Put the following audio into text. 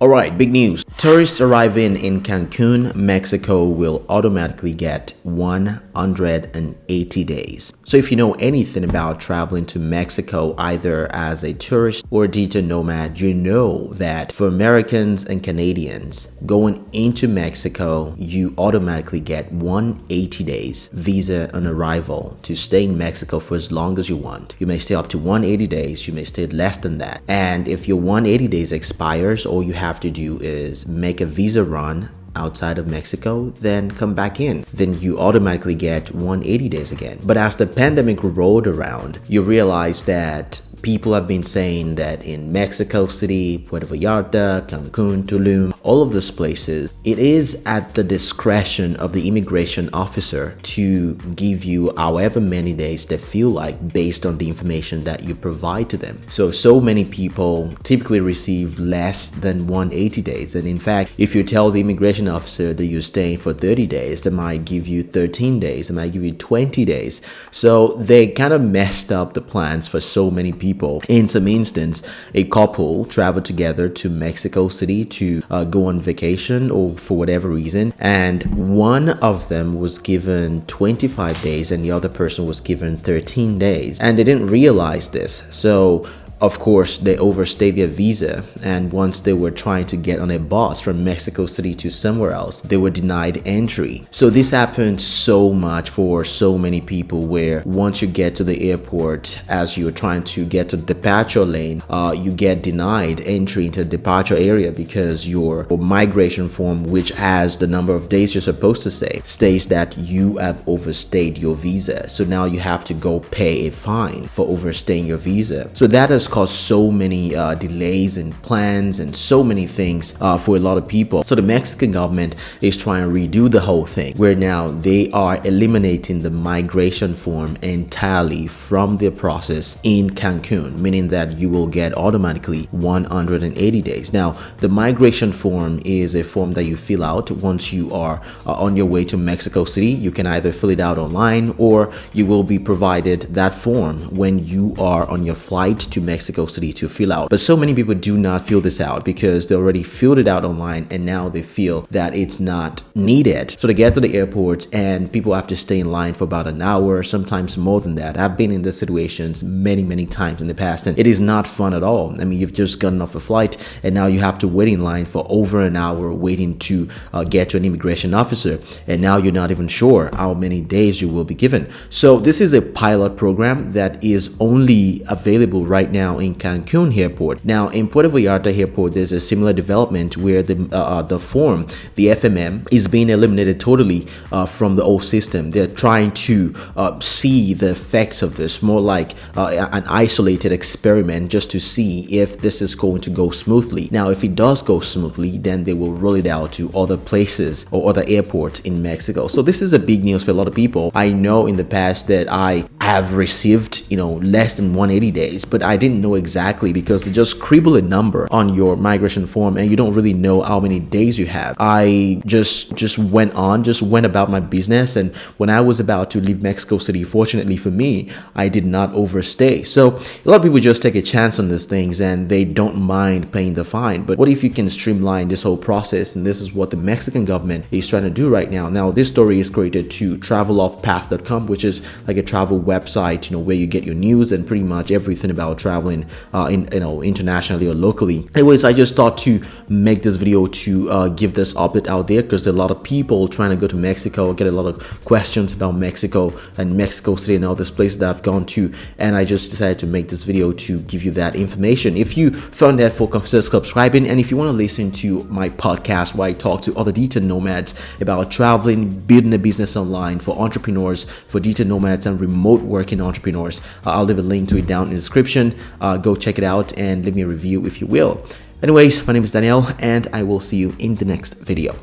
Alright, big news. Tourists arriving in Cancun, Mexico will automatically get 180 days. So if you know anything about traveling to Mexico either as a tourist or a digital nomad, you know that for Americans and Canadians going into Mexico, you automatically get 180 days visa on arrival to stay in Mexico for as long as you want. You may stay up to 180 days, you may stay less than that. And if your 180 days expires, all you have to do is make a visa run outside of Mexico, then come back in. Then you automatically get 180 days again. But as the pandemic rolled around, you realize that people have been saying that in Mexico City, Puerto Vallarta, Cancun, Tulum, all of those places, it is at the discretion of the immigration officer to give you however many days they feel like based on the information that you provide to them. So many people typically receive less than 180 days. And in fact, if you tell the immigration officer that you're staying for 30 days, they might give you 13 days, they might give you 20 days. So they kind of messed up the plans for so many people. In some instance, a couple traveled together to Mexico City to go on vacation or for whatever reason, and one of them was given 25 days and the other person was given 13 days, and they didn't realize this. So of course, they overstayed their visa, and once they were trying to get on a bus from Mexico City to somewhere else, they were denied entry. So this happened so much for so many people, where once you get to the airport, as you're trying to get to the departure lane, you get denied entry into the departure area because your migration form, which has the number of days you're supposed to stay, states that you have overstayed your visa. So now you have to go pay a fine for overstaying your visa. So that has caused so many delays and plans and so many things for a lot of people. So the Mexican government is trying to redo the whole thing, where now they are eliminating the migration form entirely from their process in Cancun, meaning that you will get automatically 180 days. Now, the migration form is a form that you fill out once you are on your way to Mexico City. You can either fill it out online, or you will be provided that form when you are on your flight to Mexico City to fill out. But so many people do not fill this out because they already filled it out online, and now they feel that it's not needed. So they get to the airport and people have to stay in line for about an hour, sometimes more than that. I've been in these situations many times in the past, and it is not fun at all. I mean, you've just gotten off a flight and now you have to wait in line for over an hour waiting to get to an immigration officer, and now you're not even sure how many days you will be given. So this is a pilot program that is only available right now in Cancun airport. Now in Puerto Vallarta airport, there's a similar development where the form, the FMM, is being eliminated totally from the old system. They're trying to see the effects of this, more like an isolated experiment, just to see if this is going to go smoothly. Now if it does go smoothly, then they will roll it out to other places or other airports in Mexico. So this is a big news for a lot of people. I know in the past that I have received less than 180 days, but I didn't know exactly because they just scribble a number on your migration form and you don't really know how many days you have. I just went about my business, and when I was about to leave Mexico City, fortunately for me, I did not overstay. So a lot of people just take a chance on these things and they don't mind paying the fine. But what if you can streamline this whole process? And this is what the Mexican government is trying to do right now. Now this story is created to traveloffpath.com, which is like a travel website, where you get your news and pretty much everything about traveling internationally or locally. Anyways, I just thought to make this video to give this update out there, because there are a lot of people trying to go to Mexico, get a lot of questions about Mexico and Mexico City and all these places that I've gone to, and I just decided to make this video to give you that information. If you found that helpful, consider subscribing, and if you want to listen to my podcast where I talk to other digital nomads about traveling, building a business online for entrepreneurs, for digital nomads and remote working entrepreneurs, I'll leave a link to it down in the description. Go check it out and leave me a review if you will. Anyways, my name is Daniel, and I will see you in the next video.